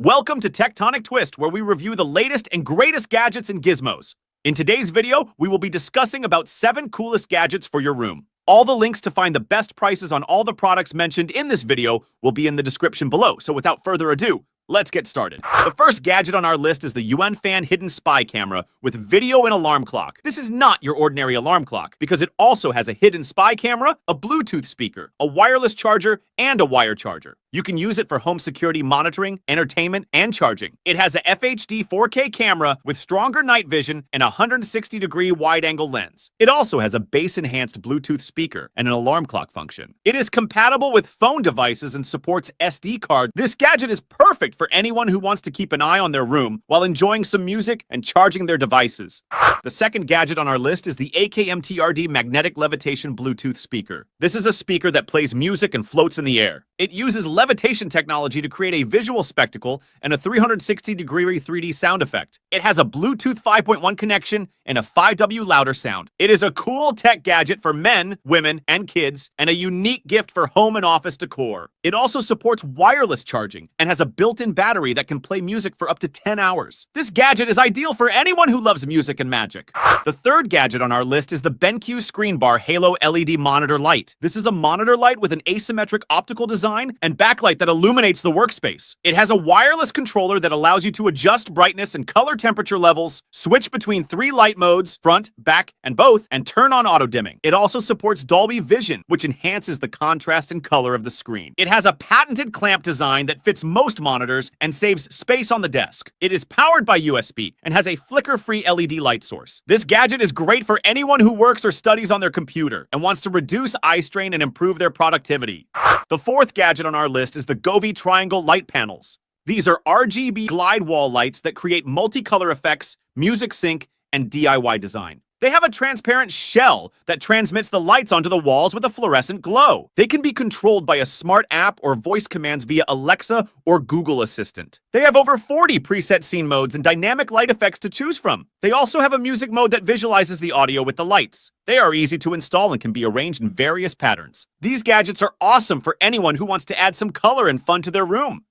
Welcome to TechTonicTwist, where we review the latest and greatest gadgets and gizmos. In today's video, we will be discussing about 7 coolest gadgets for your room. All the links to find the best prices on all the products mentioned in this video will be in the description below, so without further ado, let's get started. The first gadget on our list is the YuanFan hidden spy camera with video and alarm clock. This is not your ordinary alarm clock because it also has a hidden spy camera, a Bluetooth speaker, a wireless charger, and a wire charger. You can use it for home security monitoring, entertainment, and charging. It has a FHD 4K camera with stronger night vision and a 160-degree wide-angle lens. It also has a bass-enhanced Bluetooth speaker and an alarm clock function. It is compatible with phone devices and supports SD card. This gadget is perfect for anyone who wants to keep an eye on their room while enjoying some music and charging their devices. The second gadget on our list is the AKMTRD magnetic levitation Bluetooth speaker. This is a speaker that plays music and floats in the air. It uses levitation technology to create a visual spectacle and a 360-degree 3D sound effect. It has a Bluetooth 5.1 connection and a 5W louder sound. It is a cool tech gadget for men, women, and kids, and a unique gift for home and office decor. It also supports wireless charging and has a built-in battery that can play music for up to 10 hours. This gadget is ideal for anyone who loves music and magic. The third gadget on our list is the BenQ ScreenBar Halo LED monitor light. This is a monitor light with an asymmetric optical design and backlight that illuminates the workspace. It has a wireless controller that allows you to adjust brightness and color temperature levels, switch between 3 light modes, front, back, and both, and turn on auto dimming. It also supports Dolby Vision, which enhances the contrast and color of the screen. It has a patented clamp design that fits most monitors and saves space on the desk. It is powered by USB and has a flicker-free LED light source. This gadget is great for anyone who works or studies on their computer and wants to reduce eye strain and improve their productivity. The fourth gadget on our list is the Govee triangle light panels. These are RGB glide wall lights that create multicolor effects, music sync, and DIY design. They have a transparent shell that transmits the lights onto the walls with a fluorescent glow. They can be controlled by a smart app or voice commands via Alexa or Google Assistant. They have over 40 preset scene modes and dynamic light effects to choose from. They also have a music mode that visualizes the audio with the lights. They are easy to install and can be arranged in various patterns. These gadgets are awesome for anyone who wants to add some color and fun to their room.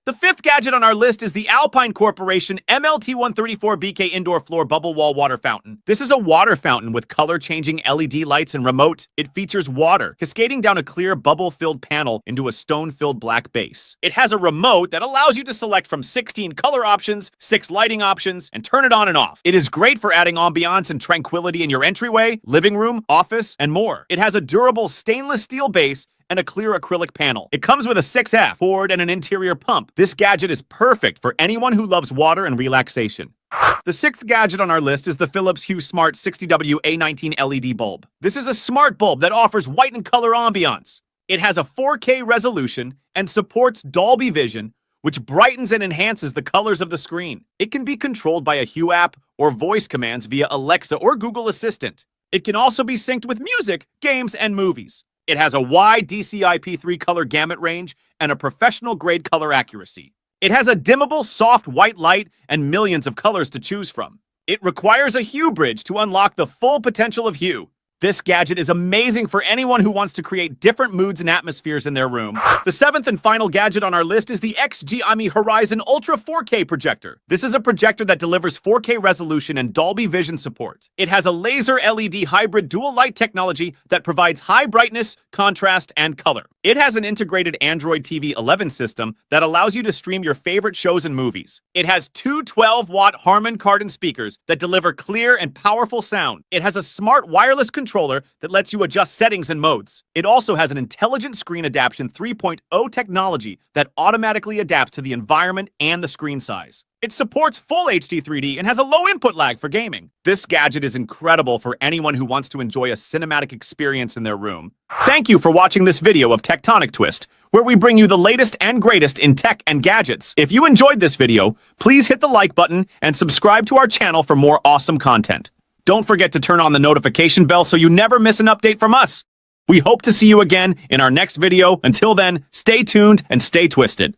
The fifth gadget on our list is the Alpine Corporation MLT134BK Indoor Floor Bubble Wall Water Fountain. This is a water fountain with color-changing LED lights and remote. It features water cascading down a clear bubble-filled panel into a stone-filled black base. It has a remote that allows you to select from 16 color options, 6 lighting options, and turn it on and off. It is great for adding ambiance and tranquility in your entryway, living room, office, and more. It has a durable stainless steel base and a clear acrylic panel. It comes with a 6F cord and an interior pump. This gadget is perfect for anyone who loves water and relaxation. The sixth gadget on our list is the Philips Hue Smart 60W A19 LED bulb. This is a smart bulb that offers white and color ambiance. It has a 4K resolution and supports Dolby Vision, which brightens and enhances the colors of the screen. It can be controlled by a Hue app or voice commands via Alexa or Google Assistant. It can also be synced with music, games, and movies. It has a wide DCI-P3 color gamut range and a professional-grade color accuracy. It has a dimmable, soft white light and millions of colors to choose from. It requires a Hue bridge to unlock the full potential of Hue. This gadget is amazing for anyone who wants to create different moods and atmospheres in their room. The seventh and final gadget on our list is the XGIMI Horizon Ultra 4K projector. This is a projector that delivers 4K resolution and Dolby Vision support. It has a laser LED hybrid dual light technology that provides high brightness, contrast, and color. It has an integrated Android TV 11 system that allows you to stream your favorite shows and movies. It has 2 12-watt Harman Kardon speakers that deliver clear and powerful sound. It has a smart wireless controller that lets you adjust settings and modes. It also has an intelligent screen adaptation 3.0 technology that automatically adapts to the environment and the screen size. It supports full HD 3D and has a low input lag for gaming. This gadget is incredible for anyone who wants to enjoy a cinematic experience in their room. Thank you for watching this video of TechTonicTwist, where we bring you the latest and greatest in tech and gadgets. If you enjoyed this video, please hit the like button and subscribe to our channel for more awesome content. Don't forget to turn on the notification bell so you never miss an update from us. We hope to see you again in our next video. Until then, stay tuned and stay twisted.